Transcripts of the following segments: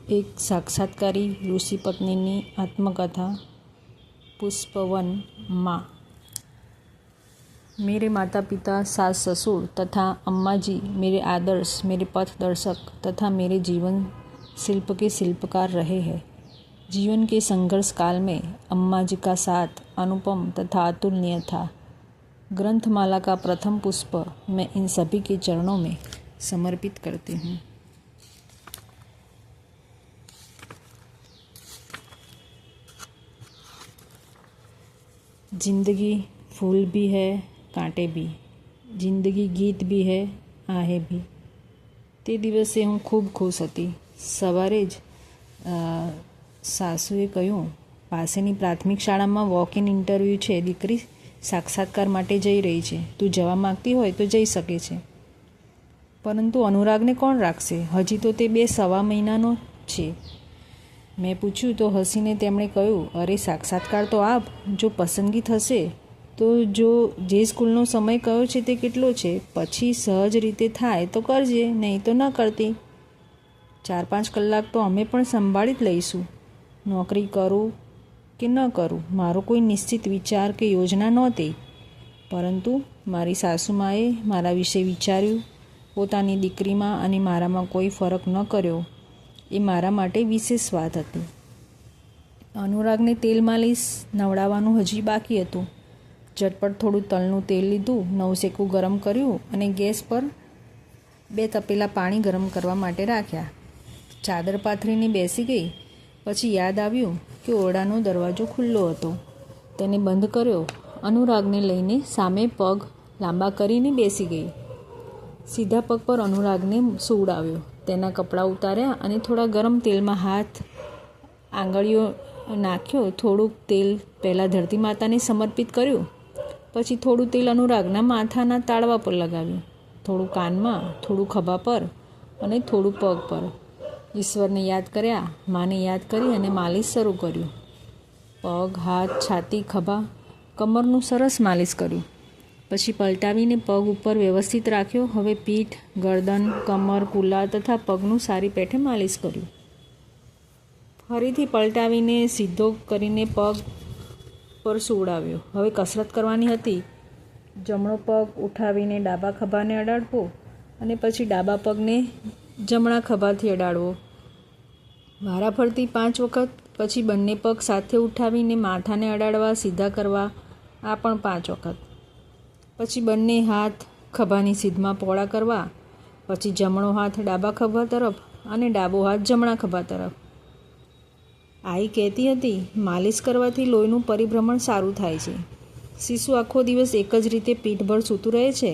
एक साक्षात्कारी ऋषि पत्नी आत्मकथा। पुष्पवन माँ। मेरे माता पिता, सास ससुर तथा अम्मा जी मेरे आदर्श, मेरे पथ दर्शक तथा मेरे जीवन शिल्प के शिल्पकार रहे हैं। जीवन के संघर्ष काल में अम्मा जी का साथ अनुपम तथा अतुलनीय था। ग्रंथमाला का प्रथम पुष्प मैं इन सभी के चरणों में समर्पित करती हूँ। जिंदगी फूल भी है, कांटे भी। जिंदगी गीत भी है, आहे भी। તે દિવસે હું ખૂબ ખુશ હતી। સવારે જ સાસુએ કહ્યું, પાસેની પ્રાથમિક શાળામાં વોક ઇન ઇન્ટરવ્યૂ છે, દીકરી સાક્ષાત્કાર માટે જઈ રહી છે, તું જવા માગતી હોય તો જઈ શકે છે। પરંતુ અનુરાગને કોણ રાખશે? હજી તો તે 2 મહિનાનો છે। મેં પૂછ્યું તો હસીને તેમણે કહ્યું, અરે સાક્ષાત્કાર તો આપ, જો પસંદગી થશે તો જે સ્કૂલનો સમય કયો છે તે કેટલો છે, પછી સહજ રીતે થાય તો કરજે, નહીં તો ન કરતી। 4-5 કલાક તો અમે પણ સંભાળી જ લઈશું। નોકરી કરું કે ન કરું મારો કોઈ નિશ્ચિત વિચાર કે યોજના નહોતી, પરંતુ મારી સાસુમાએ મારા વિશે વિચાર્યું, પોતાની દીકરીમાં અને મારામાં કોઈ ફરક ન કર્યો, એ મારા માટે વિશેષ વાત હતી। અનુરાગને તેલ માલિશ નવડાવવાનું હજી બાકી હતું। ઝટપટ થોડું તલનું તેલ લીધું, નવશેકું ગરમ કર્યું અને ગેસ પર 2 તપેલા પાણી ગરમ કરવા માટે રાખ્યા। ચાદર પાથરીને બેસી ગઈ। પછી યાદ આવ્યું કે ઓરડાનો દરવાજો ખુલ્લો હતો, તેને બંધ કર્યો। અનુરાગને લઈને સામે પગ લાંબા કરીને બેસી ગઈ। સીધા પગ પર અનુરાગને સુવડાવ્યો, તેના કપડાં ઉતાર્યા અને થોડા ગરમ તેલમાં હાથ આંગળીઓ નાખ્યો। થોડુંક તેલ પહેલાં ધરતી માતાને સમર્પિત કર્યું, પછી થોડું તેલ અનુરાગના માથાના તાળવા પર લગાવ્યું, થોડું કાનમાં, થોડું ખભા પર અને થોડું પગ પર। ઈશ્વરને યાદ કર્યા, માને યાદ કરી અને માલિશ શરૂ કર્યું। પગ, હાથ, છાતી, ખભા, કમરનું સરસ માલિશ કર્યું। પછી પલટાવીને પગ ઉપર વ્યવસ્થિત રાખ્યો। હવે પીઠ, ગરદન, કમર, કુલા તથા પગનું સારી પેઠે માલિશ કર્યું। ફરીથી પલટાવીને સીધો કરીને પગ પર સુવડાવ્યો। હવે કસરત કરવાની હતી। જમણો પગ ઉઠાવીને ડાબા ખભાને અડાડવો અને પછી ડાબા પગને જમણા ખભાથી અડાડવો, વારાફરતી 5 વખત। પછી બંને પગ સાથે ઉઠાવીને માથાને અડાડવા, સીધા કરવા, આ પણ 5 વખત। પછી બંને હાથ ખભાની સીધમાં પહોળા કરવા, પછી જમણો હાથ ડાબા ખભા તરફ અને ડાબો હાથ જમણા ખભા તરફ। આઈ કહેતી હતી, માલિશ કરવાથી લોહીનું પરિભ્રમણ સારું થાય છે। શિશુ આખો દિવસ એક જ રીતે પીઠભર સૂતું રહે છે,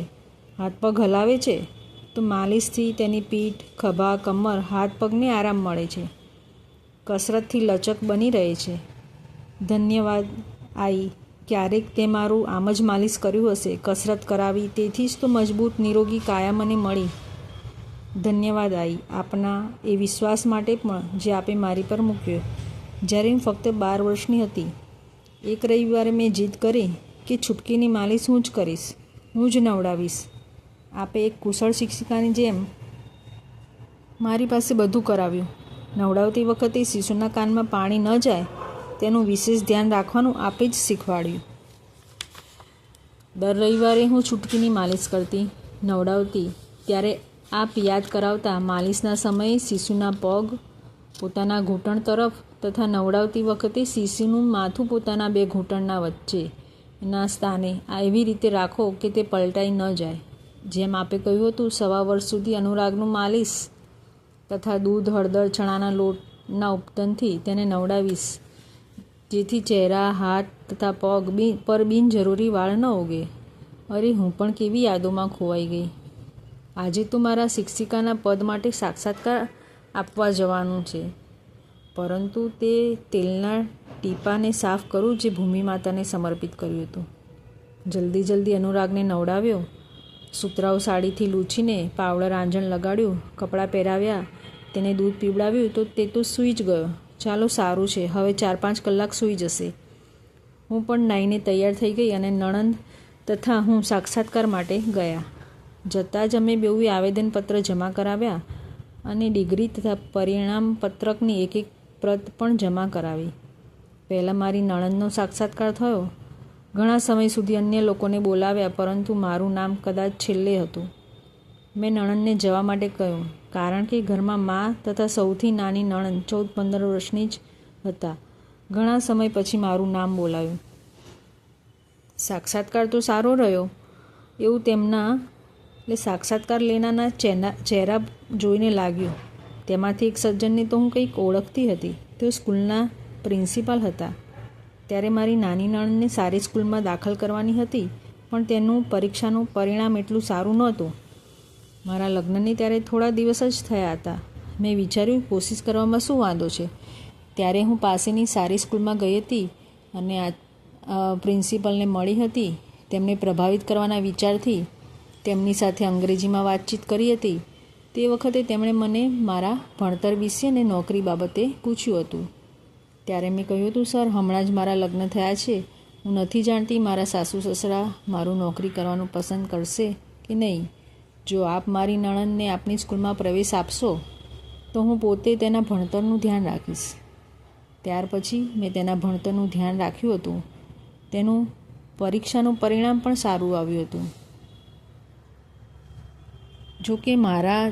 હાથ પગ હલાવે છે, તો માલિશથી તેની પીઠ, ખભા, કમર, હાથ પગને આરામ મળે છે, કસરતથી લચક બની રહે છે। ધન્યવાદ આઈ, ક્યારેક તે મારું આમ જ માલિશ કર્યું હશે, કસરત કરાવી, તેથી જ તો મજબૂત નિરોગી કાયા મને મળી। ધન્યવાદ આઈ, આપના એ વિશ્વાસ માટે પણ જે આપે મારી પર મૂક્યો। જ્યારે હું ફક્ત 12 વર્ષની હતી, એક રવિવારે મેં જીદ કરી કે છૂટકીની માલિશ હું જ કરીશ, હું જ નવડાવીશ। આપે એક કુશળ શિક્ષિકાની જેમ મારી પાસે બધું કરાવ્યું। નવડાવતી વખતે શિશુના કાનમાં પાણી ન જાય તેનું વિશેષ ધ્યાન રાખવાનું આપે જ શીખવાડ્યું। દર રવિવારે હું છૂટકીની માલિશ કરતી, નવડાવતી, ત્યારે આપ યાદ કરાવતા માલિશના સમયે શિશુના પગ પોતાના ઘૂંટણ તરફ તથા નવડાવતી વખતે શિશુનું માથું પોતાના 2 ઘૂંટણના વચ્ચેના સ્થાને આ એવી રીતે રાખો કે તે પલટાઈ ન જાય। જેમ આપે કહ્યું હતું, 1.25 વર્ષ સુધી અનુરાગનું માલિશ તથા દૂધ, હળદર, ચણાના લોટના ઉપટનથી તેને નવડાવીશ, જેથી ચહેરા, હાથ તથા પગ પર બિનજરૂરી વાળ ન ઉગે। અરે હું પણ કેવી યાદોમાં ખોવાઈ ગઈ। આજે તો મારા શિક્ષિકાના પદ માટે સાક્ષાત્કાર આપવા જવાનું છે, પરંતુ તે તેલના ટીપાને સાફ કરું જે ભૂમિ માતાને સમર્પિત કર્યું હતું। જલ્દી અનુરાગને નવડાવ્યો, સુતરાઉ સાડીથી લૂછીને પાવડર આંજણ લગાડ્યું, કપડાં પહેરાવ્યા, તેને દૂધ પીવડાવ્યું તો તે તો સૂઈ જ ગયો। ચાલો સારું છે, હવે 4-5 કલાક સૂઈ જશે। હું પણ નાહીને તૈયાર થઈ ગઈ અને નણંદ તથા હું સાક્ષાત્કાર માટે ગયા। જતાં જ અમે બેઉએ આવેદનપત્ર જમા કરાવ્યા અને ડિગ્રી તથા પરિણામ પત્રકની એક પ્રત પણ જમા કરાવી. પહેલાં મારી નણંદનો સાક્ષાત્કાર થયો. ઘણા સમય સુધી અન્ય લોકોને બોલાવ્યા, પરંતુ મારું નામ કદાચ છેલ્લે હતું. મેં નણંદને જવા માટે કહ્યું, કારણ કે ઘરમાં મા તથા સૌથી નાની નણંદ 14-15 વર્ષની જ હતા. ઘણા સમય પછી મારું નામ બોલાયું. સાક્ષાત્કાર તો સારો રહ્યો એવું તેમના સાક્ષાત્કાર લેનારના ચહેરા જોઈને લાગ્યું. તેમાંથી એક સજ્જનને તો હું કંઈક ઓળખતી હતી. તેઓ સ્કૂલના પ્રિન્સિપાલ હતા. ત્યારે મારી નાની નણંદને સારી સ્કૂલમાં દાખલ કરવાની હતી, પણ તેનું પરીક્ષાનું પરિણામ એટલું સારું નહોતું. મારા લગ્નને ત્યારે થોડા દિવસ જ થયા હતા. મેં વિચાર્યું, કોશિશ કરવામાં શું વાંધો છે. ત્યારે હું પાસેની સારી સ્કૂલમાં ગઈ હતી અને પ્રિન્સિપલને મળી હતી. તેમને પ્રભાવિત કરવાના વિચારથી તેમની સાથે અંગ્રેજીમાં વાતચીત કરી હતી. તે વખતે તેમણે મને મારા ભણતર વિશે અને નોકરી બાબતે પૂછ્યું હતું. ત્યારે મેં કહ્યું હતું, સર, હમણાં જ મારા લગ્ન થયા છે. હું નથી જાણતી મારા સાસુ સસરા મારું નોકરી કરવાનું પસંદ કરશે કે નહીં. જો આપ મારી નણંદને આપની સ્કૂલમાં પ્રવેશ આપશો તો હું પોતે તેના ભણતરનું ધ્યાન રાખીશ. ત્યાર પછી મેં તેના ભણતરનું ધ્યાન રાખ્યું હતું. તેનું પરીક્ષાનું પરિણામ પણ સારું આવ્યું હતું. જો કે મારા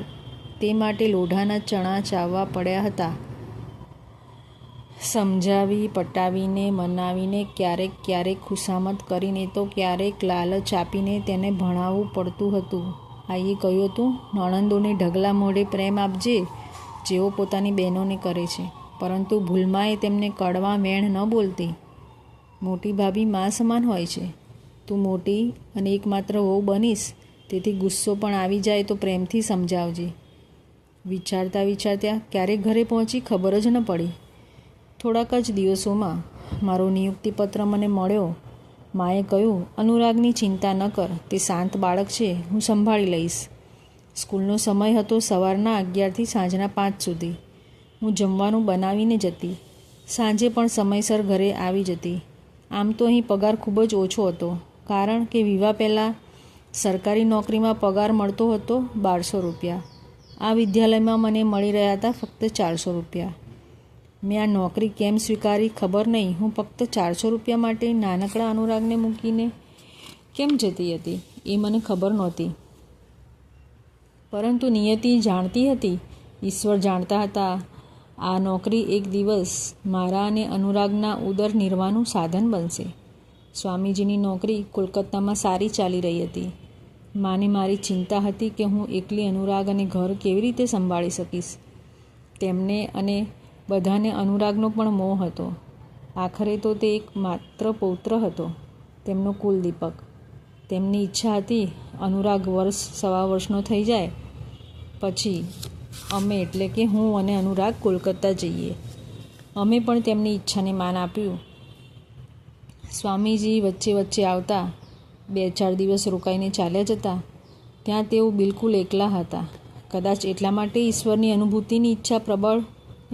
તે માટે લોઢાના ચણા ચાવવા પડ્યા હતા. સમજાવી પટાવીને, મનાવીને, ક્યારેક ખુશામત કરીને તો ક્યારેક લાલચ આપીને તેને ભણાવવું પડતું હતું. આઈએ કહ્યું હતું, નણંદોને ઢગલા મોઢે પ્રેમ આપજે, જેઓ પોતાની બહેનોને કરે છે, પરંતુ ભૂલમાં એ તેમને કડવા વેણ ન બોલતી. મોટી ભાભી મા સમાન હોય છે. તું મોટી અને એકમાત્ર વહુ બનીશ, તેથી ગુસ્સો પણ આવી જાય તો પ્રેમથી સમજાવજે. વિચારતા ક્યારેક ઘરે પહોંચી ખબર જ ન પડી. થોડાક જ દિવસોમાં મારો નિયુક્તિપત્ર મને મળ્યો. માએ કહ્યું, અનુરાગની ચિંતા ન કર, તે શાંત બાળક છે, હું સંભાળી લઈશ. સ્કૂલનો સમય હતો સવારના 11થી સાંજના 5 સુધી. હું જમવાનું બનાવીને જતી. સાંજે પણ સમયસર ઘરે આવી જતી. આમ તો અહીં પગાર ખૂબ જ ઓછો હતો, કારણ કે વિવાહ પહેલાં સરકારી નોકરીમાં પગાર મળતો હતો 1200 રૂપિયા. આ વિદ્યાલયમાં મને મળી રહ્યા હતા ફક્ત 400 રૂપિયા. મેં આ નોકરી કેમ સ્વીકારી ખબર નહીં. હું ફક્ત 400 રૂપિયા માટે નાનકડા અનુરાગને મૂકીને કેમ જતી હતી એ મને ખબર નહોતી. પરંતુ નિયતિ જાણતી હતી, ઈશ્વર જાણતા હતા, આ નોકરી એક દિવસ મારા અને અનુરાગના ઉદર નિર્વાહનું સાધન બનશે. સ્વામીજીની નોકરી કોલકાતામાં સારી ચાલી રહી હતી. માને મારી ચિંતા હતી કે હું એકલી અનુરાગ અને ઘર કેવી રીતે સંભાળી શકીશ. તેમને અને બધાને અનુરાગનો પણ મોહ હતો. આખરે તો તે એક માત્ર પૌત્ર હતો, તેમનો કુલદીપક. તેમની ઈચ્છા હતી અનુરાગ સવા વર્ષનો થઈ જાય પછી અમે એટલે કે હું અને અનુરાગ કોલકાતા જઈએ. અમે પણ તેમની ઈચ્છાને માન આપ્યું. સ્વામીજી વચ્ચે આવતા, 2-4 દિવસ રોકાઈને ચાલ્યા જતા. ત્યાં તેઓ બિલકુલ એકલા હતા. કદાચ એટલા માટે ઈશ્વરની અનુભૂતિની ઈચ્છા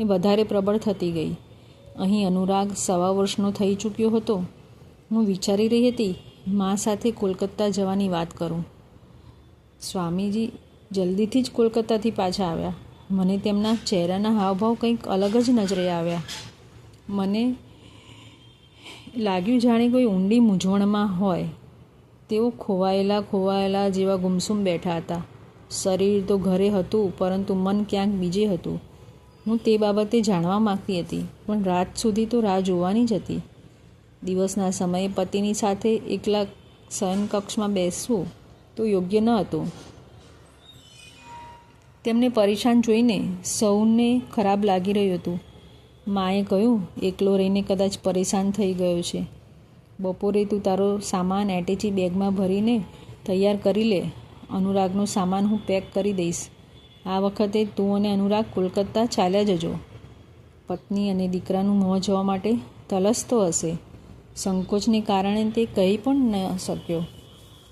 વધારે પ્રબળ થતી ગઈ. અહીં અનુરાગ સવા વર્ષનો થઈ ચૂક્યો હતો. હું વિચારી રહી હતી, મા સાથે કોલકાતા જવાની વાત કરું. સ્વામીજી જલ્દીથી જ કોલકાતાથી પાછા આવ્યા. મને તેમના ચહેરાના હાવભાવ કંઈક અલગ જ નજરે આવ્યા. મને લાગ્યું જાણે કોઈ ઊંડી મૂંઝવણમાં હોય. તેઓ ખોવાયેલા જેવા ગુમસુમ બેઠા હતા. શરીર તો ઘરે હતું, પરંતુ મન ક્યાંક બીજે હતું. હું તે બાબતે જાણવા માંગતી હતી, પણ રાત સુધી તો રાહ જોવાની જ હતી. દિવસના સમયે પતિની સાથે એકલા શયનકક્ષમાં બેસવું તો યોગ્ય ન હતું. તેમને પરેશાન જોઈને સૌને ખરાબ લાગી રહ્યું હતું. માએ કહ્યું, એકલો રહીને કદાચ પરેશાન થઈ ગયો છે. બપોરે તું તારો સામાન એટેચી બેગમાં ભરીને તૈયાર કરી લે. અનુરાગનો સામાન હું પેક કરી દઈશ. આ વખતે તું અને અનુરાગ કોલકાતા ચાલ્યા જજો. પત્ની અને દીકરાનું મોં જોવા માટે તલસતો હશે. સંકોચને કારણે તે કહી પણ ન શક્યો.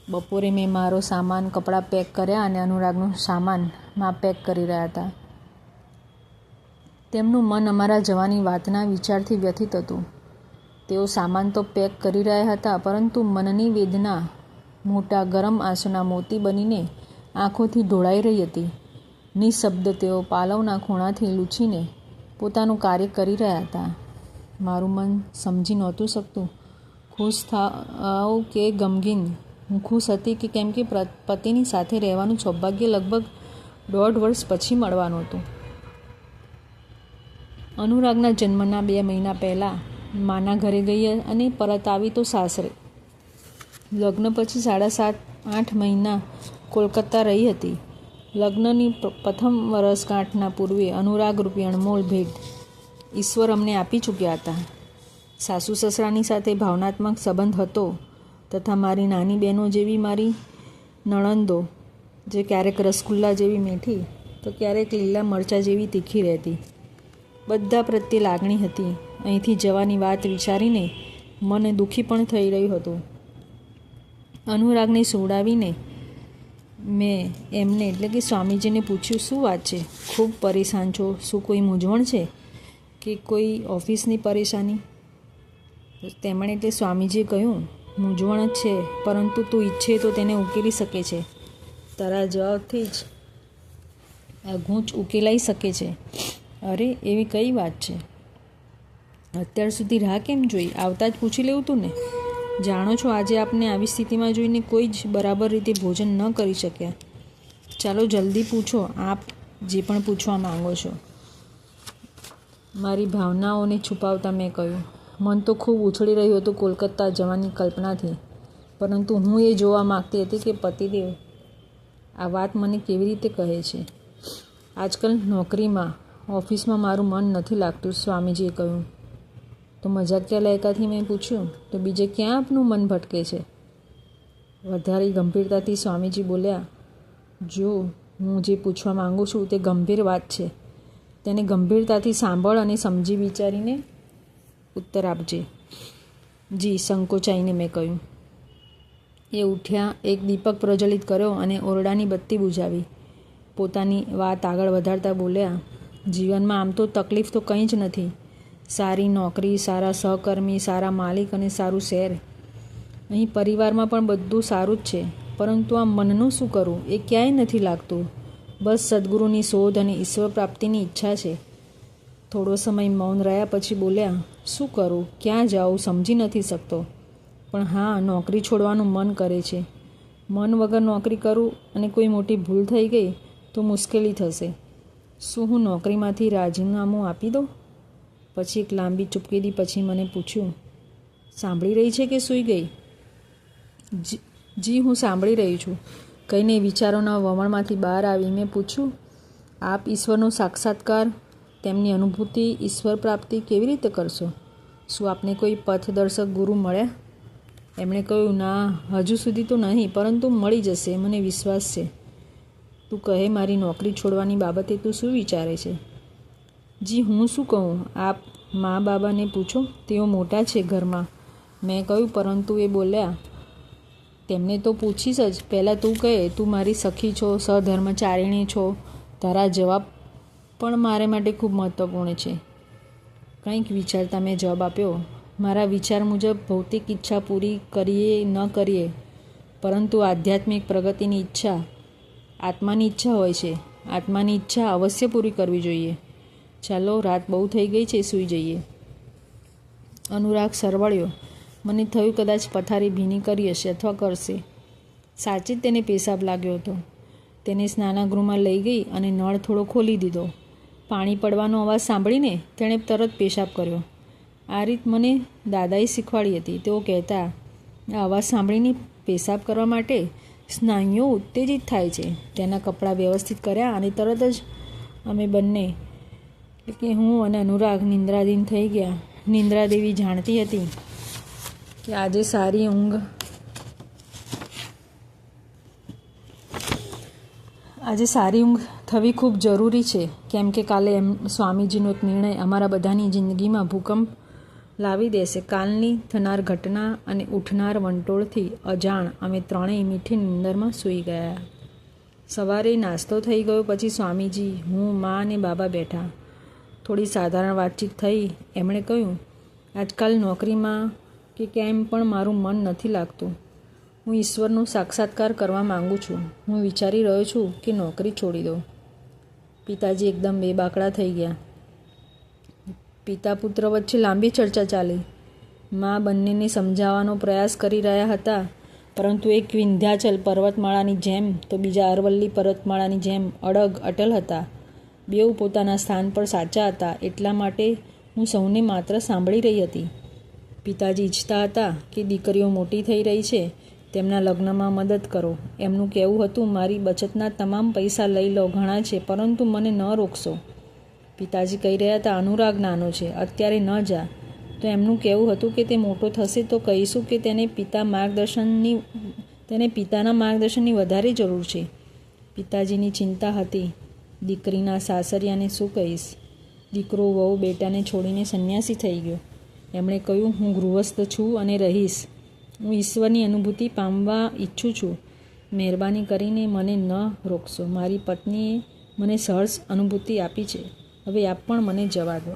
બપોરે મેં મારો સામાન, કપડાં પેક કર્યા અને અનુરાગનું સામાન માં પેક કરી રહ્યા હતા. તેમનું મન અમારા જવાની વાતના વિચારથી વ્યથિત હતું. તેઓ સામાન તો પેક કરી રહ્યા હતા, પરંતુ મનની વેદના મોટા ગરમ આંસુના મોતી બનીને આંખોથી ઢોળાઈ રહી હતી. નિઃશબ્દ તેઓ પાલવના ખૂણાથી લૂછીને પોતાનું કાર્ય કરી રહ્યા હતા. મારું મન સમજી નહોતું શકતું ખુશ થાવ કે ગમગીન. હું ખુશ હતી કે કેમ કે પતિની સાથે રહેવાનું સૌભાગ્ય લગભગ 1.5 વર્ષ પછી મળવાનું હતું. અનુરાગના જન્મના 2 મહિના પહેલાં માના ઘરે ગઈ અને પરત આવી તો સાસરે. લગ્ન પછી 7.5-8 મહિના કોલકાતા રહી હતી. લગ્નની પ્રથમ વર્ષગાંઠના પૂર્વે અનુરાગરૂપી અણમોલ ભેટ ઈશ્વર અમને આપી ચૂક્યા હતા. સાસુ સસરાની સાથે ભાવનાત્મક સંબંધ હતો તથા મારી નાની બહેનો જેવી મારી નણંદો જે ક્યારેક રસગુલ્લા જેવી મીઠી તો ક્યારેક લીલા મરચાં જેવી તીખી રહેતી. બધા પ્રત્યે લાગણી હતી. અહીંથી જવાની વાત વિચારીને મને દુઃખી પણ થઈ રહ્યું હતું. અનુરાગને સુવડાવીને મેં એમને એટલે કે સ્વામીજીને પૂછ્યું, શું વાત છે? ખૂબ પરેશાન છો? શું કોઈ મૂંઝવણ છે કે કોઈ ઓફિસની પરેશાની? તેમણે એટલે સ્વામીજીએ કહ્યું, મૂંઝવણ જ છે, પરંતુ તું ઈચ્છે તો તેને ઉકેલી શકે છે. તારા જવાબથી જ આ ગૂંચ ઉકેલાઈ શકે છે. અરે, એવી કઈ વાત છે? અત્યાર સુધી રાહ કેમ જોઈ? આવતા જ પૂછી લેવું તું ને. જાણો છો, આજે આપને આવી સ્થિતિમાં જોઈને કોઈ જ બરાબર રીતે ભોજન ન કરી શક્યા. ચાલો જલ્દી પૂછો, આપ જે પણ પૂછવા માંગો છો. મારી ભાવનાઓને છુપાવતા મેં કહ્યું, મન તો ખૂબ ઉછળી રહ્યું હતું કોલકાતા જવાની કલ્પનાથી, પરંતુ હું એ જોવા માગતી હતી કે પતિદેવ આ વાત મને કેવી રીતે કહે છે. આજકાલ નોકરીમાં, ઓફિસમાં મારું મન નથી લાગતું, સ્વામીજીએ કહ્યું. તો મજાકિયા લહેકાથી મેં પૂછ્યું, તો બીજે ક્યાં આપનું મન ભટકે છે? વધારે ગંભીરતાથી સ્વામીજી બોલ્યા, જો હું જે પૂછવા માગું છું તે ગંભીર વાત છે. તેને ગંભીરતાથી સાંભળ અને સમજી વિચારીને ઉત્તર આપજે. જી, સંકોચાઈને મેં કહ્યું. એ ઉઠ્યા, એક દીપક પ્રજ્વલિત કર્યો અને ઓરડાની બત્તી બુઝાવી. પોતાની વાત આગળ વધારતા બોલ્યા, જીવનમાં આમ તો તકલીફ તો કંઈ જ નથી. સારી નોકરી, સારા સહકર્મી, સારા માલિક અને સારું શહેર. અહીં પરિવારમાં પણ બધું સારું જ છે, પરંતુ આ મનનું શું કરું એ ક્યાંય નથી લાગતું. બસ સદગુરુની શોધ અને ઈશ્વર પ્રાપ્તિની ઈચ્છા છે. થોડો સમય મૌન રહ્યા પછી બોલ્યા, શું કરું, ક્યાં જાઉં સમજી નથી શકતો. પણ હા, નોકરી છોડવાનું મન કરે છે. મન વગર નોકરી કરું અને કોઈ મોટી ભૂલ થઈ ગઈ તો મુશ્કેલી થશે. શું હું નોકરીમાંથી રાજીનામું આપી દઉં? પછી એક લાંબી ચૂપકીદી પછી મને પૂછ્યું, સાંભળી રહી છે કે સૂઈ ગઈ? જી, હું સાંભળી રહી છું. કહીને વિચારોના વમળમાંથી બહાર આવી મેં પૂછ્યું, આપ ઈશ્વરનો સાક્ષાત્કાર, તેમની અનુભૂતિ, ઈશ્વર પ્રાપ્તિ કેવી રીતે કરશો? શું આપને કોઈ પથદર્શક ગુરુ મળ્યા? એમણે કહ્યું, ના, હજુ સુધી તો નહીં, પરંતુ મળી જશે, મને વિશ્વાસ છે. તું કહે, મારી નોકરી છોડવાની બાબતે તું શું વિચારે છે? જી, હું શું કહું, આપ મા બાબાને પૂછો, તેઓ મોટા છે ઘરમાં. મેં કહ્યું, પરંતુ એ બોલ્યા, તેમને તો પૂછીશ જ, પહેલાં તું કહે, તું મારી સખી છો, સહધર્મચારિણી છો. તારા જવાબ પણ મારે માટે ખૂબ મહત્ત્વપૂર્ણ છે. કંઈક વિચારતા મેં જવાબ આપ્યો, મારા વિચાર મુજબ ભૌતિક ઈચ્છા પૂરી કરીએ ન કરીએ, પરંતુ આધ્યાત્મિક પ્રગતિની ઈચ્છા આત્માની ઈચ્છા હોય છે. આત્માની ઈચ્છા અવશ્ય પૂરી કરવી જોઈએ. ચાલો, રાત બહુ થઈ ગઈ છે, સૂઈ જઈએ. અનુરાગ સરવળ્યો. મને થયું કદાચ પથારી ભીની કરી હશે અથવા કરશે. સાચે જ તેને પેશાબ લાગ્યો હતો. તેને સ્નાનાગૃહમાં લઈ ગઈ અને નળ થોડો ખોલી દીધો. પાણી પડવાનો અવાજ સાંભળીને તેણે તરત પેશાબ કર્યો. આ રીત મને દાદાએ શીખવાડી હતી. તેઓ કહેતા, આ અવાજ સાંભળીને પેશાબ કરવા માટે સ્નાયુઓ ઉત્તેજિત થાય છે. તેના કપડાં વ્યવસ્થિત કર્યા અને તરત જ અમે બંને એટલે કે હું અને અનુરાગ નિંદ્રાધીન થઈ ગયા. નિંદ્રાદેવી જાણતી હતી કે આજે સારી ઊંઘ થવી ખૂબ જરૂરી છે, કેમ કે કાલે સ્વામીજીનો એક નિર્ણય અમારા બધાની જિંદગીમાં ભૂકંપ લાવી દેશે. કાલની થનાર ઘટના અને ઉઠનાર વંટોળથી અજાણ અમે ત્રણેય મીઠી નિંદરમાં સૂઈ ગયા. સવારે નાસ્તો થઈ ગયો પછી સ્વામીજી, હું, મા અને બાબા બેઠા. થોડી સાધારણ વાતચીત થઈ. એમણે કહ્યું, આજકાલ નોકરીમાં કે કેમ પણ મારું મન નથી લાગતું. હું ઈશ્વરનો સાક્ષાત્કાર કરવા માગું છું. હું વિચારી રહ્યો છું કે નોકરી છોડી દઉં. પિતાજી એકદમ બેબાકડા થઈ ગયા. પિતા પુત્ર વચ્ચે લાંબી ચર્ચા ચાલી. મા બંનેને સમજાવવાનો પ્રયાસ કરી રહ્યા હતા, પરંતુ એક વિંધ્યાચલ પર્વતમાળાની જેમ તો બીજા અરવલ્લી પર્વતમાળાની જેમ અડગ અટલ હતા. બેઉ પોતાના સ્થાન પર સાચા હતા. એટલા માટે હું સૌને માત્ર સાંભળી રહી હતી. પિતાજી ઈચ્છતા હતા કે દીકરીઓ મોટી થઈ રહી છે, તેમના લગ્નમાં મદદ કરો. એમનું કહેવું હતું, મારી બચતના તમામ પૈસા લઈ લો, ઘણા છે, પરંતુ મને ન રોકશો. પિતાજી કહી રહ્યા હતા, અનુરાગ નાનો છે, અત્યારે ન જા. તો એમનું કહેવું હતું કે તે મોટો થશે તો કહીશું કે તેને પિતાના માર્ગદર્શનની વધારે જરૂર છે. પિતાજીની ચિંતા હતી, દીકરીના સાસરિયાને શું કહીશ. દીકરો વહુ બેટાને છોડીને સંન્યાસી થઈ ગયો. એમણે કહ્યું, હું ગૃહસ્થ છું અને રહીશ. હું ઈશ્વરની અનુભૂતિ પામવા ઈચ્છું છું. મહેરબાની કરીને મને ન રોકશો. મારી પત્નીએ મને સહર્ષ અનુભૂતિ આપી છે, હવે આપ પણ મને જવા દો.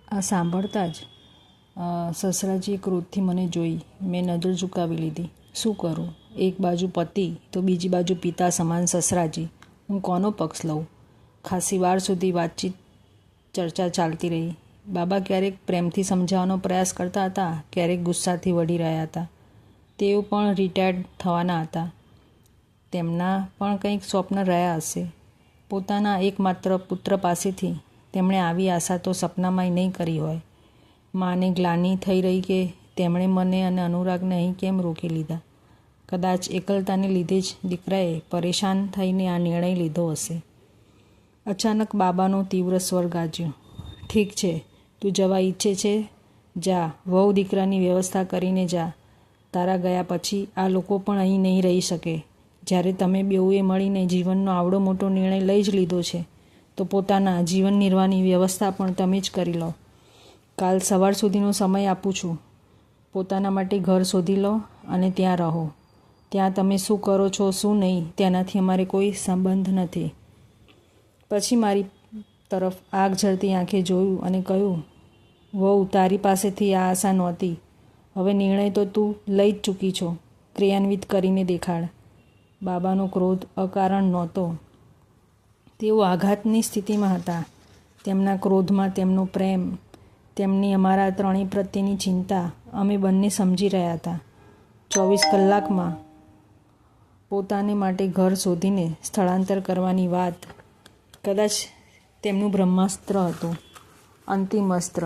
આ સાંભળતા જ સસરાજીએ ક્રોધથી મને જોઈ. મેં નજર ઝુકાવી લીધી. શું કરું? એક બાજુ પતિ તો બીજી બાજુ પિતા સમાન સસરાજી. હું કોનો પક્ષ લઉં? ખાસી વાર સુધી ચર્ચા ચાલતી રહી. બાબા ક્યારેક પ્રેમથી સમજાવવાનો પ્રયાસ કરતા હતા, ક્યારેક ગુસ્સાથી વઢી રહ્યા હતા. તેઓ પણ રિટાયર્ડ થવાના હતા. તેમના પણ કંઈક સ્વપ્ન રહ્યા હશે. પોતાના એકમાત્ર પુત્ર પાસેથી તેમણે આવી આશા તો સપનામાંય નહીં કરી હોય. માને ગ્લાનિ થઈ રહી કે તેમણે મને અને અનુરાગને અહીં કેમ રોકી લીધા. કદાચ એકલતાને લીધે જ દીકરાએ પરેશાન થઈને આ નિર્ણય લીધો હશે. અચાનક બાબાનો તીવ્ર સ્વર ગાજ્યો, ઠીક છે, તું જવા ઈચ્છે છે, જા. વહુ દીકરાની વ્યવસ્થા કરીને જા. તારા ગયા પછી આ લોકો પણ અહીં નહીં રહી શકે. જ્યારે તમે બેઉએ મળીને જીવનનો આવડો મોટો નિર્ણય લઈ જ લીધો છે, તો પોતાના જીવન નિર્વાહની વ્યવસ્થા પણ તમે જ કરી લો. કાલ સવાર સુધીનો સમય આપું છું. પોતાના માટે ઘર શોધી લો અને ત્યાં રહો. ત્યાં તમે શું કરો છો શું નહીં તેનાથી અમારે કોઈ સંબંધ નથી. પછી મારી તરફ આગ ઝરતી આંખે જોયું અને કહ્યું, વહુ, તારી પાસેથી આ આશા નહોતી. હવે નિર્ણય તો તું લઈ જ ચૂકી છો. ક્રિયાન્વિત કરીને દેખાડ. બાબાનો ક્રોધ અકારણ નહોતો. તેઓ આઘાતની સ્થિતિમાં હતા. તેમના ક્રોધમાં તેમનો પ્રેમ, તેમની અમારા ત્રણેય પ્રત્યેની ચિંતા અમે બંને સમજી રહ્યા હતા. 24 કલાકમાં પોતાને માટે ઘર શોધીને સ્થળાંતર કરવાની વાત કદાચ તેમનું બ્રહ્માસ્ત્ર હતું, અંતિમ અસ્ત્ર.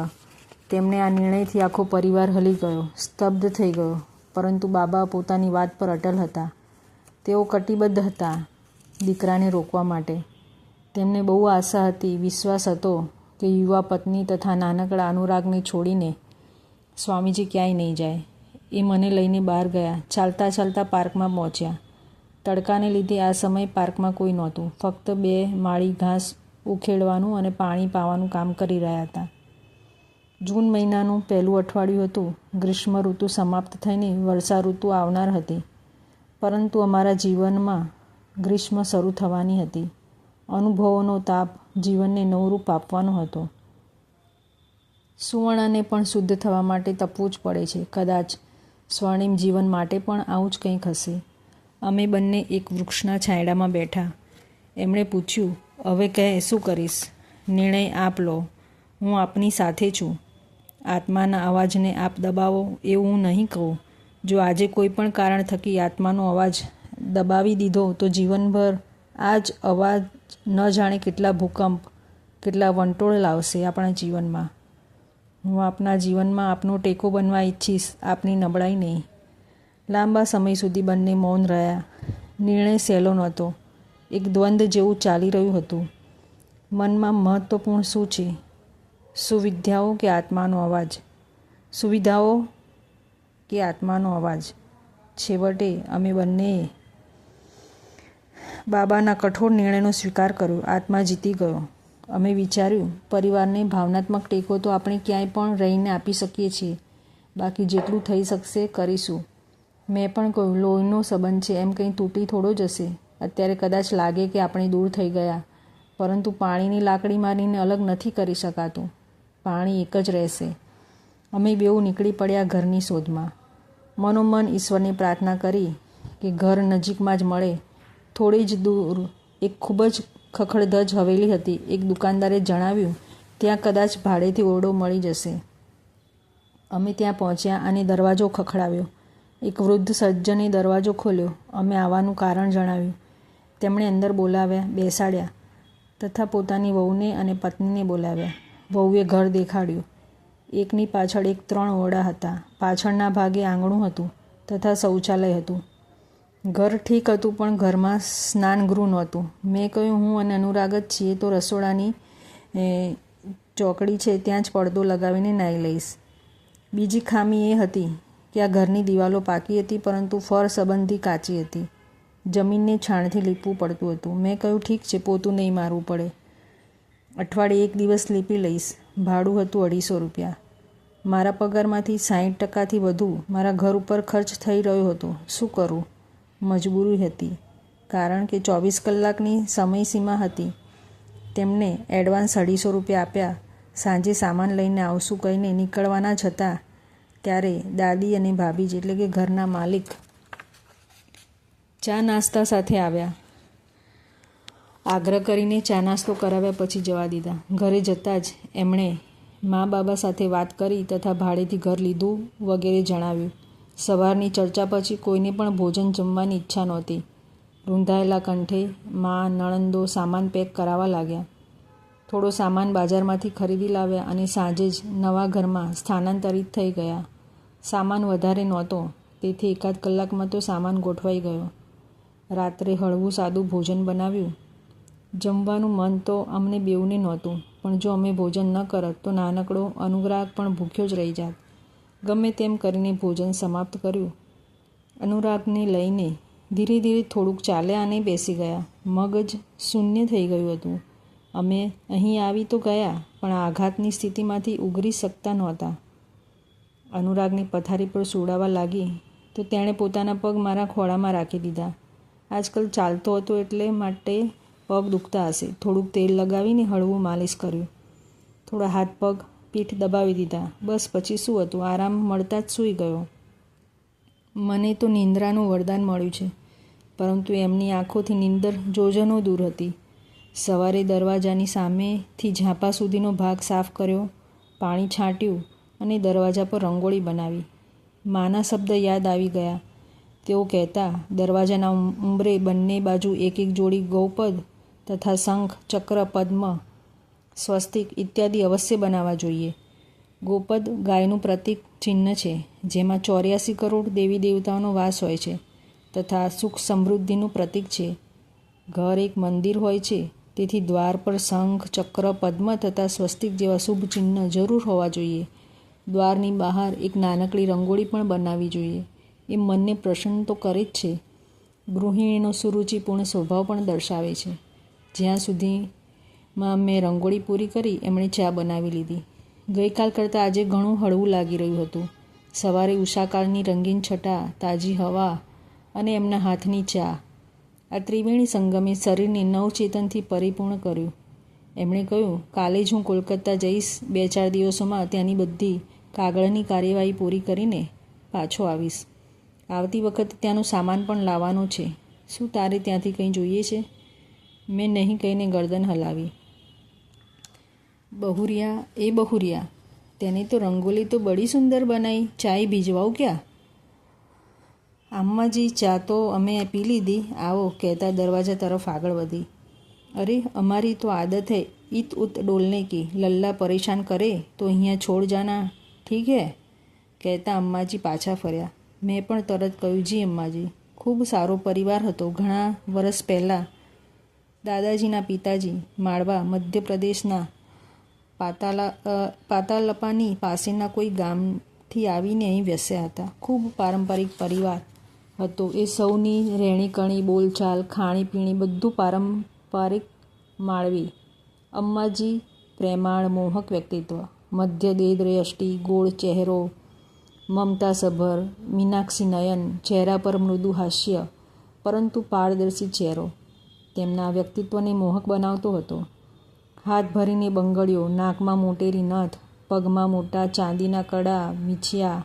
તેમને આ નિર્ણયથી આખો પરિવાર હલી ગયો, સ્તબ્ધ થઈ ગયો. પરંતુ બાબા પોતાની વાત પર અટલ હતા. તેઓ કટિબદ્ધ હતા દીકરાને રોકવા માટે. તેમને બહુ આશા હતી, વિશ્વાસ હતો કે યુવા પત્ની તથા નાનકડા અનુરાગને છોડીને સ્વામીજી ક્યાંય નહીં જાય. એ મને લઈને બહાર ગયા. ચાલતા ચાલતા પાર્કમાં પહોંચ્યા. તડકાને લીધે આ સમયે પાર્કમાં કોઈ નહોતું. ફક્ત 2 માળી ઘાસ ઉખેડવાનું અને પાણી પાવાનું કામ કરી રહ્યા હતા. જૂન મહિનાનું પહેલું અઠવાડિયું હતું. ગ્રીષ્મ ઋતુ સમાપ્ત થઈને વર્ષા ઋતુ આવનાર હતી. પરંતુ અમારા જીવનમાં ગ્રીષ્મ શરૂ થવાની હતી. અનુભવોનો તાપ જીવનને નવરૂપ આપવાનો હતો. સુવર્ણને પણ શુદ્ધ થવા માટે તપવું જ પડે છે. કદાચ સ્વર્ણિમ જીવન માટે પણ આવું જ કંઈક હશે. અમે બંને એક વૃક્ષના છાંયડામાં બેઠા. એમણે પૂછ્યું, હવે કહે, શું કરીશ? નિર્ણય આપ લો. હું આપની સાથે છું. આત્માના અવાજને આપ દબાવો એવું હું નહીં કહું. જો આજે કોઈ પણ કારણ થકી આત્માનો અવાજ દબાવી દીધો તો જીવનભર આ જ અવાજ ન જાણે કેટલા ભૂકંપ, કેટલા વંટોળ લાવશે આપણા જીવનમાં. હું આપના જીવનમાં આપનો ટેકો બનવા ઈચ્છીશ, આપની નબળાઈ નહીં. લાંબા સમય સુધી બંને મૌન રહ્યા. નિર્ણય સહેલો નહોતો. એક દ્વંદ્વ જેવું ચાલી રહ્યું હતું. મનમાં મહત્વપૂર્ણ શું છે? સુવિધાઓ કે આત્માનો અવાજ? સુવિધાઓ કે આત્માનો અવાજ? છેવટે અમે બંનેએ બાબાના કઠોર નિર્ણયનો સ્વીકાર કર્યો. આત્મા જીતી ગયો. અમે વિચાર્યું, પરિવારને ભાવનાત્મક ટેકો તો આપણે ક્યાંય પણ રહીને આપી શકીએ છીએ. બાકી જેટલું થઈ શકશે કરીશું. મેં પણ કહ્યું, લોહીનો સંબંધ છે, એમ કંઈ તૂટી થોડો જશે. અત્યારે કદાચ લાગે કે આપણે દૂર થઈ ગયા, પરંતુ પાણીની લાકડી મારીને અલગ નથી કરી શકાતું. પાણી એક જ રહેશે. અમે બેઉ નીકળી પડ્યા ઘરની શોધમાં. મનોમન ઈશ્વરને પ્રાર્થના કરી કે ઘર નજીકમાં જ મળે. થોડી જ દૂર એક ખૂબ જ ખખડધજ હવેલી હતી. એક દુકાનદારે જણાવ્યું, ત્યાં કદાચ ભાડેથી ઓરડો મળી જશે. અમે ત્યાં પહોંચ્યા અને દરવાજો ખખડાવ્યો. એક વૃદ્ધ સજ્જને દરવાજો ખોલ્યો. અમે આવવાનું કારણ જણાવ્યું. તેમણે અંદર બોલાવ્યા, બેસાડ્યા તથા પોતાની વહુને અને પત્નીને બોલાવ્યા. વહુએ ઘર દેખાડ્યું. એકની પાછળ એક 3 ઓરડા હતા. પાછળના ભાગે આંગણું હતું તથા શૌચાલય હતું. ઘર ઠીક હતું, પણ ઘરમાં સ્નાનગૃહ નહોતું. મેં કહ્યું, હું અને અનુરાગ જ છીએ તો રસોડાની ચોકડી છે ત્યાં જ પડદો લગાવીને નાહી લઈશ. બીજી ખામી એ હતી કે આ ઘરની દિવાલો પાકી હતી, પરંતુ ફર સંબંધી કાચી હતી. જમીનને છાણથી લીપવું પડતું હતું. મેં કહ્યું, ઠીક છે, પોતું નહીં મારવું પડે. અઠવાડિયે 1 દિવસ લીપી લઈશ. ભાડું હતું 250 રૂપિયા. મારા પગારમાંથી 60%થી વધુ મારા ઘર ઉપર ખર્ચ થઈ રહ્યો હતો. શું કરું? મજબૂરી હતી, કારણ કે 24 કલાકની સમયસીમા હતી. તેમને એડવાન્સ 250 રૂપિયા આપ્યા. સાંજે સામાન લઈને આવશું કહીને નીકળવાના જ હતા ત્યારે દાદી અને ભાભીજી એટલે કે ઘરના માલિક ચા નાસ્તા સાથે આવ્યા. આગ્રહ કરીને ચા નાસ્તો કરાવ્યા પછી જવા દીધા. ઘરે જતાં જ એમણે મા બાબા સાથે વાત કરી તથા ભાડેથી ઘર લીધું વગેરે જણાવ્યું. સવારની ચર્ચા પછી કોઈને પણ ભોજન જમવાની ઈચ્છા નહોતી. રૂંધાયેલા કંઠે મા નણંદો સામાન પેક કરાવવા લાગ્યા. થોડો સામાન બજારમાંથી ખરીદી લાવ્યા અને સાંજે જ નવા ઘરમાં સ્થાનાંતરિત થઈ ગયા. સામાન વધારે નહોતો, તેથી 1 કલાકમાં તો સામાન ગોઠવાઈ ગયો. રાત્રે હળવું સાદું ભોજન બનાવ્યું. જમવાનું મન તો અમને બેઉને નહોતું, પણ જો અમે ભોજન ન કરત તો નાનકડો અનુરાગ પણ ભૂખ્યો જ રહી જાત. ગમે તેમ કરીને ભોજન સમાપ્ત કર્યું. અનુરાગને લઈને ધીરે ધીરે થોડુંક ચાલ્યા અને બેસી ગયા. મગજ શૂન્ય થઈ ગયું હતું. અમે અહીં આવી તો ગયા, પણ આઘાતની સ્થિતિમાંથી ઉગરી શકતા નહોતા. અનુરાગની પથારી પર સુડાવા લાગી તો તેણે પોતાના પગ મારા ખોળામાં રાખી દીધા. આજકાલ ચાલતો હતો એટલે માટે પગ દુખતા હશે. થોડુંક તેલ લગાવીને હળવું માલિશ કર્યું. થોડા હાથ પગ પીઠ દબાવી દીધા. બસ પછી શું હતું, આરામ મળતા જ સૂઈ ગયો. મને તો નિંદ્રાનું વરદાન મળ્યું છે, પરંતુ એમની આંખોથી નીંદર જોજનો દૂર હતી. સવારે દરવાજાની સામેથી ઝાંપા સુધીનો ભાગ સાફ કર્યો, પાણી છાંટ્યું અને દરવાજા પર રંગોળી બનાવી. માના શબ્દ યાદ આવી ગયા. તેઓ કહેતા, દરવાજાના ઉંબરે બંને બાજુ 1 જોડી ગૌપદ તથા શંખ, ચક્ર, પદ્મ, સ્વસ્તિક ઇત્યાદિ અવશ્ય બનાવવા જોઈએ. ગોપદ ગાયનું પ્રતીક ચિહ્ન છે, જેમાં 84 કરોડ દેવી દેવતાઓનો વાસ હોય છે તથા સુખ સમૃદ્ધિનું પ્રતીક છે. ઘર એક મંદિર હોય છે, તેથી દ્વાર પર શંખ, ચક્ર, પદ્મ તથા સ્વસ્તિક જેવા શુભ ચિહ્ન જરૂર હોવા જોઈએ. દ્વારની બહાર એક નાનકડી રંગોળી પણ બનાવવી જોઈએ. એ મનને પ્રસન્ન તો કરે જ છે, ગૃહિણીનો સુરુચિપૂર્ણ સ્વભાવ પણ દર્શાવે છે. જ્યાં સુધીમાં મેં રંગોળી પૂરી કરી, એમણે ચા બનાવી લીધી. ગઈકાલ કરતાં આજે ઘણું હળવું લાગી રહ્યું હતું. સવારે ઉષાકાળની રંગીન છટા, તાજી હવા અને એમના હાથની ચા, આ ત્રિવેણી સંગમે શરીરને નવચેતનથી પરિપૂર્ણ કર્યું. એમણે કહ્યું, કાલે જ હું કોલકાતા જઈશ. 2-4 દિવસોમાં ત્યાંની બધી કાગળની કાર્યવાહી પૂરી કરીને પાછો આવીશ. આવતી વખતે ત્યાંનો સામાન પણ લાવવાનો છે. શું તારે ત્યાંથી કંઈ જોઈએ છે? મેં નહીં કહીને ગરદન હલાવી. બહુરિયા, તેને તો રંગોલી તો બડી સુંદર બનાવી. ચાય ભીજવાઉં ક્યાં? આમ્માજી, ચા તો અમે પી લીધી. આવો, કહેતા દરવાજા તરફ આગળ વધી. અરે, અમારી તો આદત હૈ ઈત ઉત ડોલને કી. લલ્લા પરેશાન કરે તો અહીંયા છોડ જાના, ઠીક હે? કહેતા અમ્માજી પાછા ફર્યા. મેં પણ તરત કહ્યું, જી અમ્માજી. ખૂબ સારો પરિવાર હતો. ઘણા વર્ષ પહેલાં દાદાજીના પિતાજી માળવા મધ્યપ્રદેશના પાતાલપાની પાસેના કોઈ ગામથી આવીને અહીં વસ્યા હતા. ખૂબ પારંપરિક પરિવાર હતો. એ સૌની રહેણીકરણી, બોલચાલ, ખાણીપીણી બધું પારંપરિક માળવી. અમ્માજી પ્રેમાળ, મોહક વ્યક્તિત્વ, મધ્ય દેહદ્રષ્ટિ, ગોળ ચહેરો, મમતાસભર મીનાક્ષી નયન, ચહેરા પર મૃદુ હાસ્ય, પરંતુ પારદર્શી ચહેરો તેમના વ્યક્તિત્વને મોહક બનાવતો હતો. હાથ ભરીને બંગડીઓ, નાકમાં મોટેરી નથ, પગમાં મોટા ચાંદીના કડા, વીંછિયા.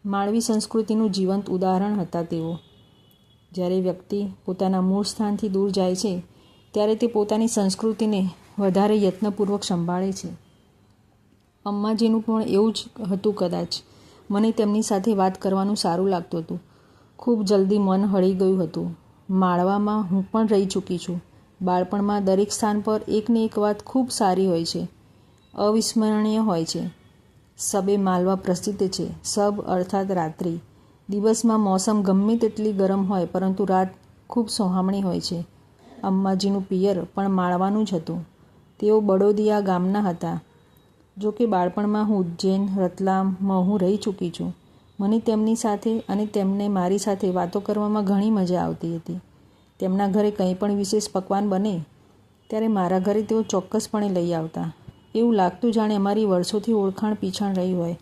માળવી સંસ્કૃતિનું જીવંત ઉદાહરણ હતા તેઓ. જ્યારે વ્યક્તિ પોતાના મૂળ સ્થાનથી દૂર જાય છે, ત્યારે તે પોતાની સંસ્કૃતિને વધારે યત્નપૂર્વક સંભાળે છે. અમ્માજીનું પણ એવું જ હતું કદાચ. મને તેમની સાથે વાત કરવાનું સારું લાગતું હતું. ખૂબ જલ્દી મન હળી ગયું હતું. માળવામાં હું પણ રહી ચૂકી છું. બાળપણમાં દરેક સ્થાન પર એકને એક વાત ખૂબ સારી હોય છે, અવિસ્મરણીય હોય છે. સબે માલવા પ્રસિદ્ધ છે. સબ અર્થાત રાત્રિ. દિવસમાં મોસમ ગમે તેટલી ગરમ હોય, પરંતુ રાત ખૂબ સોહામણી હોય છે. અમ્માજીનું પિયર પણ માળવાનું જ હતું. તેઓ બડોદિયા ગામના હતા. જો કે બાળપણમાં હું ઉજ્જૈન, રતલામ, મહુ રહી ચૂકી છું. મને તેમની સાથે અને તેમને મારી સાથે વાતો કરવામાં ઘણી મજા આવતી હતી. તેમના ઘરે કંઈ પણ વિશેષ પકવાન બને ત્યારે મારા ઘરે તેઓ ચોક્કસપણે લઈ આવતા. એવું લાગતું જાણે અમારી વર્ષોથી ઓળખાણ પીછાણ રહી હોય.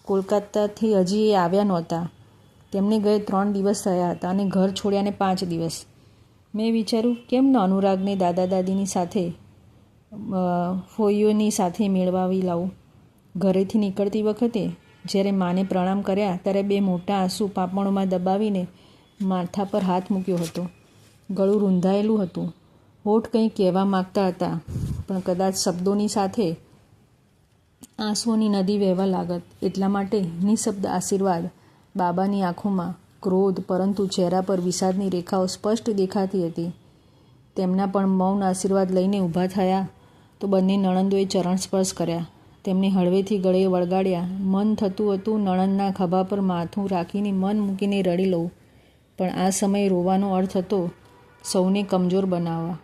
કોલકાતાથી હજી એ આવ્યા નહોતા. તેમને ગયે 3 દિવસ થયા હતા અને ઘર છોડ્યાને 5 દિવસ. મેં વિચાર્યું કેમ ન અનુરાગને દાદા દાદીની સાથે ફોઈઓની સાથે મેળવાવી લાવું. ઘરેથી નીકળતી વખતે જ્યારે માને પ્રણામ કર્યા ત્યારે 2 મોટા આંસુ પાંપણોમાં દબાવીને માથા પર હાથ મૂક્યો હતો. ગળું રૂંધાયેલું હતું. હોઠ કંઈ કહેવા માગતા હતા, પણ કદાચ શબ્દોની સાથે આંસુઓની નદી વહેવા લાગત. એટલા માટે નિઃશબ્દ આશીર્વાદ. બાબાની આંખોમાં ક્રોધ, પરંતુ ચહેરા પર વિષાદની રેખાઓ સ્પષ્ટ દેખાતી હતી. તેમના પણ મૌન આશીર્વાદ લઈને ઊભા થયા તો બંને નણંદોએ ચરણ સ્પર્શ કર્યા. તેમને હળવેથી ગળે વળગાડ્યા. મન થતું હતું નણંદના ખભા પર માથું રાખીને મન મૂકીને રડી લઉં, પણ આ સમયે રોવાનો અર્થ હતો સૌને કમજોર બનાવવા.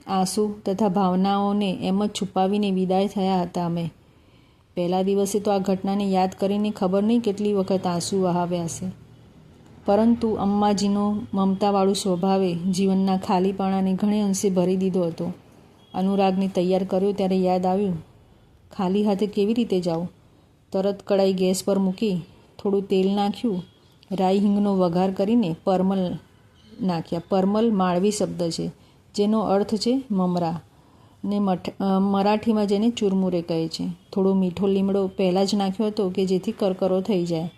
આંસુ તથા ભાવનાઓને એમ જ છુપાવીને વિદાય થયા હતા અમે. પહેલા દિવસે તો આ ઘટનાને યાદ કરીને ખબર નહીં કેટલી વખત આંસુ વહાવ્યા હશે. પરંતુ અમ્માજીનો મમતાવાળું સ્વભાવે જીવનના ખાલીપણાને ઘણે અંશે ભરી દીધો હતો. અનુરાગને તૈયાર કર્યો ત્યારે યાદ આવ્યું, ખાલી હાથે કેવી રીતે જાઉં? તરત કડાઈ ગેસ પર મૂકી થોડું તેલ નાખ્યું, રાઈ હિંગનો વઘાર કરીને પરમલ નાખ્યા. પરમલ માળવી શબ્દ છે, જેનો અર્થ છે મમરા, ને મરાઠીમાં જેને ચુરમુરે કહે છે. થોડો મીઠો લીમડો પહેલાં જ નાખ્યો હતો કે જેથી કરકરો થઈ જાય.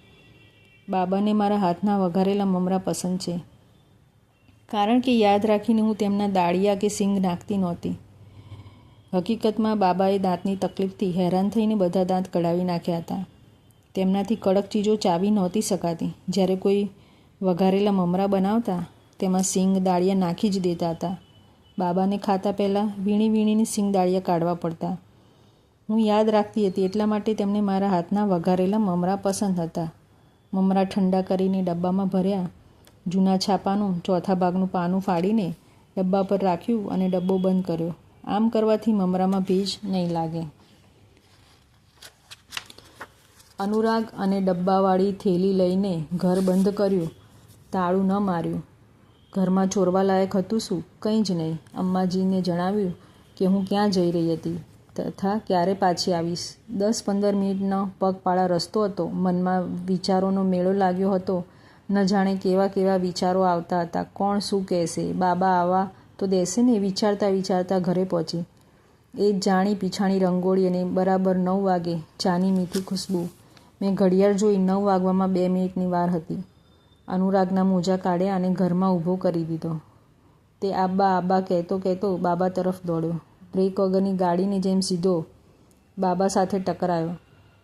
બાબાને મારા હાથના વઘારેલા મમરા પસંદ છે, કારણ કે યાદ રાખીને હું તેમના દાળિયા કે સિંગ નાખતી નહોતી. હકીકતમાં બાબાએ દાંતની તકલીફથી હેરાન થઈને બધા દાંત કઢાવી નાખ્યા હતા. તેમનાથી કડક ચીજો ચાવી નહોતી શકાતી. જ્યારે કોઈ વઘારેલા મમરા બનાવતા તેમાં સિંગ દાળિયા નાખી જ દેતા હતા. બાબાને ખાતા પહેલાં વીણી વીણીને સિંગ દાળિયા કાઢવા પડતા. હું યાદ રાખતી હતી, એટલા માટે તેમને મારા હાથના વઘારેલા મમરા પસંદ હતા. મમરા ઠંડા કરીને ડબ્બામાં ભર્યા. જૂના છાપાનું 4થા ભાગનું પાનું ફાડીને ડબ્બા પર રાખ્યું અને ડબ્બો બંધ કર્યો. આમ કરવાથી મમરામાં ભેજ નહીં લાગે. અનુરાગ અને ડબ્બાવાળી થેલી લઈને ઘર બંધ કર્યું. તાળું ન માર્યું. ઘરમાં ચોરવા લાયક હતું શું? કંઈ જ નહીં. અમ્માજીને જણાવ્યું કે હું ક્યાં જઈ રહી હતી તથા ક્યારે પાછી આવીશ. 10-15 મિનિટનો પગપાળા રસ્તો હતો. મનમાં વિચારોનો મેળો લાગ્યો હતો. ન જાણે કેવા કેવા વિચારો આવતા હતા. કોણ શું કહેશે? બાબા આવવા તો દેશે ને? વિચારતા વિચારતા ઘરે પહોંચી. એ જ જાણી પીછાણી રંગોળી અને બરાબર 9 વાગે ચાની મીઠી ખુશ્બુ. મેં ઘડિયાળ જોઈ. 9 વાગવામાં 2 મિનિટની વાર હતી. અનુરાગના મોજા કાઢ્યા અને ઘરમાં ઊભો કરી દીધો. તે આબ્બા આબ્બા કહેતો કહેતો બાબા તરફ દોડ્યો. બ્રેક વગરની ગાડીની જેમ સીધો બાબા સાથે ટકરાયો.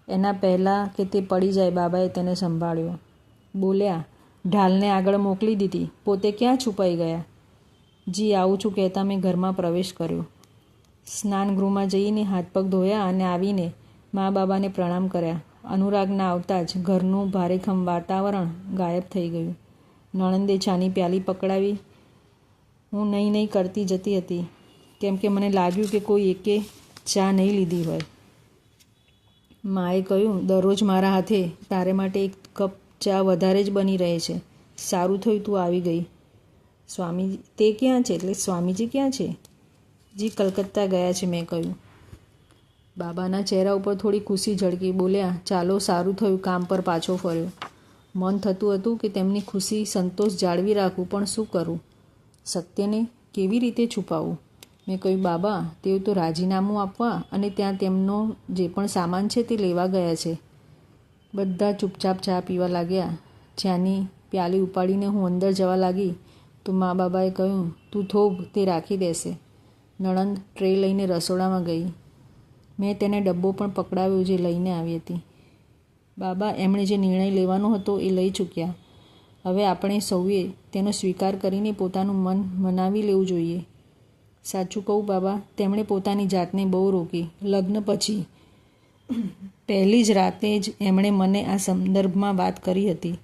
એના પહેલાં કે તે પડી જાય બાબાએ તેને સંભાળ્યો. બોલ્યા, ઢાલને આગળ મોકલી દીધી, પોતે ક્યાં છુપાઈ ગયા? જી આવું છું કહેતા મેં ઘરમાં પ્રવેશ કર્યો. સ્નાનગૃહમાં જઈને હાથ પગ ધોયા અને આવીને મા બાબાને પ્રણામ કર્યા. અનુરાગના આવતા જ ઘરનું ભારેખમ વાતાવરણ ગાયબ થઈ ગયું. નણંદે ચાની પ્યાલી પકડાવી. હું નહીં નહીં કરતી જતી હતી, કેમ કે મને લાગ્યું કે કોઈ એકે ચા નહીં લીધી હોય. માએ કહ્યું, દરરોજ મારા હાથે તારે માટે 1 કપ ચા વધારે જ બની રહે છે. સારું થયું તું આવી ગઈ. સ્વામી તે ક્યાં છે? એટલે સ્વામીજી ક્યાં છે? જી કલકત્તા ગયા છે, મેં કહ્યું. બાબાના ચહેરા ઉપર થોડી ખુશી ઝળકી. બોલ્યા, ચાલો સારું થયું કામ પર પાછો ફર્યો. મન થતું હતું કે તેમની ખુશી સંતોષ જાળવી રાખવું, પણ શું કરું? સત્યને કેવી રીતે છુપાવવું? મેં કહ્યું, બાબા તેઓ તો રાજીનામું આપવા અને ત્યાં તેમનો જે પણ સામાન છે તે લેવા ગયા છે. બધા ચૂપચાપ ચા પીવા લાગ્યા. ચાની પ્યાલી ઉપાડીને હું અંદર જવા લાગી તો મા બાબાએ કહ્યું, તું થોભ, તે રાખી દેશે. નણંદ ટ્રે લઈને રસોડામાં ગઈ. મેં તેને ડબ્બો પણ પકડાવ્યો જે લઈને આવી હતી. બાબા, એમણે જે નિર્ણય લેવાનો હતો એ લઈ ચૂક્યા. હવે આપણે સૌએ તેનો સ્વીકાર કરીને પોતાનું મન મનાવી લેવું જોઈએ. સાચું કહું બાબા, તેમણે પોતાની જાતને બહુ રોકી. લગ્ન પછી પહેલી જ રાતે જ એમણે મને આ સંદર્ભમાં વાત કરી હતી.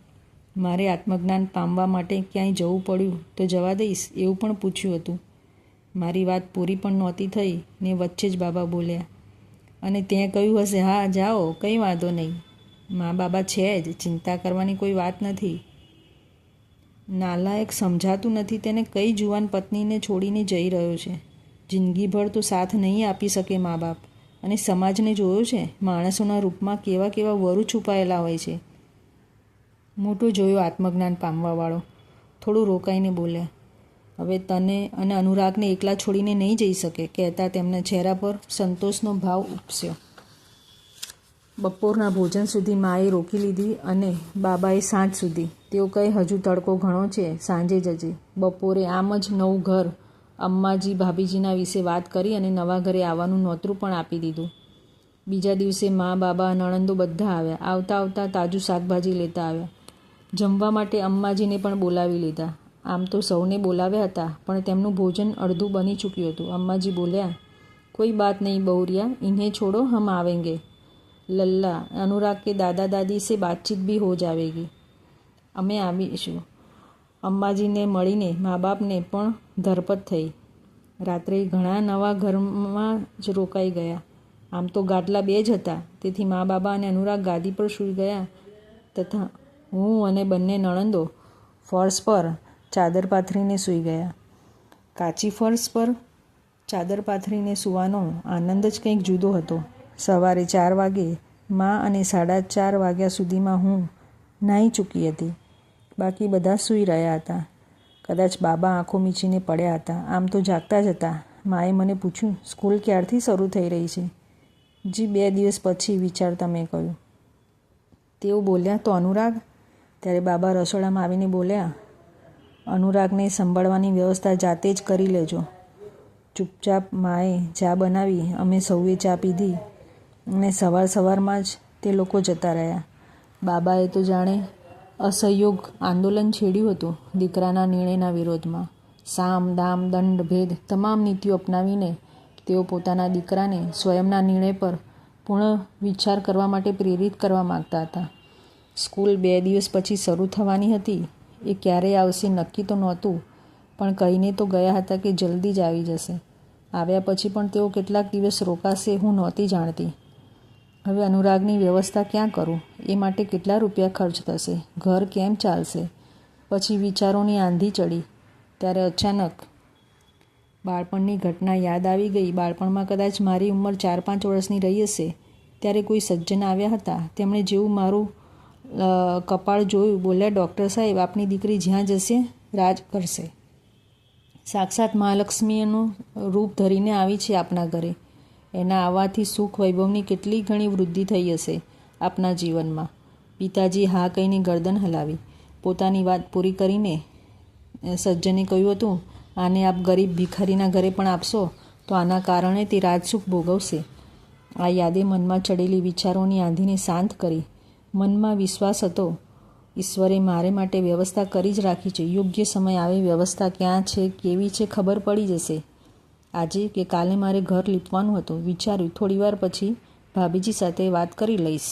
મારે આત્મજ્ઞાન પામવા માટે ક્યાંય જવું પડ્યું તો જવા દઈશ એવું પણ પૂછ્યું હતું. મારી વાત પૂરી પણ નહોતી થઈ ને વચ્ચે જ બાબા બોલ્યા, અને તે કહ્યું હશે, હા જાઓ, કંઈ વાંધો નહીં. મા બાબા છે જ, ચિંતા કરવાની કોઈ વાત નથી. નાલાયક સમજાતું નથી તેને કઈ જુવાન પત્નીને છોડીને જઈ રહ્યો છે. જિંદગીભર તો સાથ નહીં આપી શકે મા બાપ. અને સમાજને જોયો છે, માણસોના રૂપમાં કેવા કેવા વરુ છુપાયેલા હોય છે. મોટો જોયો આત્મજ્ઞાન પામવાવાળો થોડું રોકાઈને બોલ્યા, હવે તને અને અનુરાગને એકલા છોડીને નહીં જઈ શકે, કહેતા તેમના ચહેરા પર સંતોષનો ભાવ ઉપસ્યો. બપોરના ભોજન સુધી માએ રોકી લીધી અને બાબાએ સાંજ સુધી. તેઓ કહે, હજુ તડકો ઘણો છે, સાંજે જજે. બપોરે આમ જ નવું ઘર, અમ્માજી ભાભીજીના વિશે વાત કરી અને નવા ઘરે આવવાનું નોતરું પણ આપી દીધું. બીજા દિવસે મા બાબા નણંદો બધા આવ્યા. આવતા આવતા તાજું શાકભાજી લેતા આવ્યા. જમવા માટે અમ્માજીને પણ બોલાવી લીધા. આમ તો સૌને બોલાવ્યા હતા, પણ તેમનું ભોજન અડધું બની ચૂક્યું હતું. અમ્માજી બોલ્યા, કોઈ બાત નહીં બહુરિયા, ઇન્हें છોડો, હમ આવેંગે. લલ્લા, अनुराग के दादा दादी से बातचीत भी हो जाएगी. અમે આવીશું. અમ્માજીને મળીને મા બાપને પણ ધરપત થઈ. રાત્રે ઘણા નવા ઘરમાં જ રોકાઈ ગયા. આમ તો ગાદલા 2 જ હતા, તેથી મા બાબા અને અનુરાગ ગાદી પર સૂઈ ગયા તથા હું અને બંને નણંદો ફર્શ પર ચાદર પાથરીને સૂઈ ગયા. કાચી ફર્શ પર ચાદર પાથરીને સૂવાનો આનંદ જ કંઈક જુદો હતો. સવારે 4 વાગે મા અને 4:30 વાગ્યા સુધીમાં હું નાહી ચૂકી હતી. બાકી બધા સૂઈ રહ્યા હતા. કદાચ બાબા આંખો મીચીને પડ્યા હતા. આમ તો જાગતા જ હતા. માએ મને પૂછ્યું, સ્કૂલ ક્યારથી શરૂ થઈ રહી છે? જી 2 દિવસ પછી, વિચારતા મેં કહ્યું. તેઓ બોલ્યા, તો અનુરાગ? ત્યારે બાબા રસોડામાં આવીને બોલ્યા, અનુરાગને સંભાળવાની વ્યવસ્થા જાતે જ કરી લેજો. ચૂપચાપ માએ ચા બનાવી. અમે સૌએ ચા પીધી અને સવારમાં જ તે લોકો જતા રહ્યા. બાબાએ તો જાણે અસહયોગ આંદોલન છેડ્યું હતું દીકરાના નિર્ણયના વિરોધમાં. સામ દામ દંડ ભેદ તમામ નીતિઓ અપનાવીને તેઓ પોતાના દીકરાને સ્વયંના નિર્ણય પર પૂર્ણ વિચાર કરવા માટે પ્રેરિત કરવા માગતા હતા. સ્કૂલ 2 દિવસ પછી શરૂ થવાની હતી. એ ક્યારે આવશે નક્કી તો નહોતું, પણ કહીને તો ગયા હતા કે જલ્દી જ આવી જશે. આવ્યા પછી પણ તેઓ કેટલાક દિવસ રોકાશે હું નહોતી જાણતી. હવે અનુરાગની વ્યવસ્થા ક્યાં કરું? એ માટે કેટલા રૂપિયા ખર્ચ થશે? ઘર કેમ ચાલશે? પછી વિચારોની આંધી ચડી. ત્યારે અચાનક બાળપણની ઘટના યાદ આવી ગઈ. બાળપણમાં કદાચ મારી ઉંમર 4-5 વર્ષની રહી હશે ત્યારે કોઈ સજ્જન આવ્યા હતા. તેમણે જેવું મારું કપાળ જોયું, બોલ્યા, ડૉક્ટર સાહેબ, આપની દીકરી જ્યાં જશે રાજ કરશે. સાક્ષાત મહાલક્ષ્મીનું રૂપ ધરીને આવી છે આપના ઘરે. એના આવવાથી સુખ વૈભવની કેટલી ઘણી વૃદ્ધિ થઈ હશે આપના જીવનમાં. પિતાજી હા કહીને ગરદન હલાવી. પોતાની વાત પૂરી કરીને સજ્જને કહ્યું હતું, આને આપ ગરીબ ભિખારીના ઘરે પણ આપશો તો આના કારણે તે રાજસુખ ભોગવશે. આ યાદે મનમાં ચડેલી વિચારોની આંધીને શાંત કરી. મનમાં વિશ્વાસ હતો, ઈશ્વરે મારે માટે વ્યવસ્થા કરી જ રાખી છે. યોગ્ય સમય આવે વ્યવસ્થા ક્યાં છે, કેવી છે, ખબર પડી જશે. આજે કે કાલે મારે ઘર લીપવાનું હતું. વિચાર્યું થોડીવાર પછી ભાભીજી સાથે વાત કરી લઈશ.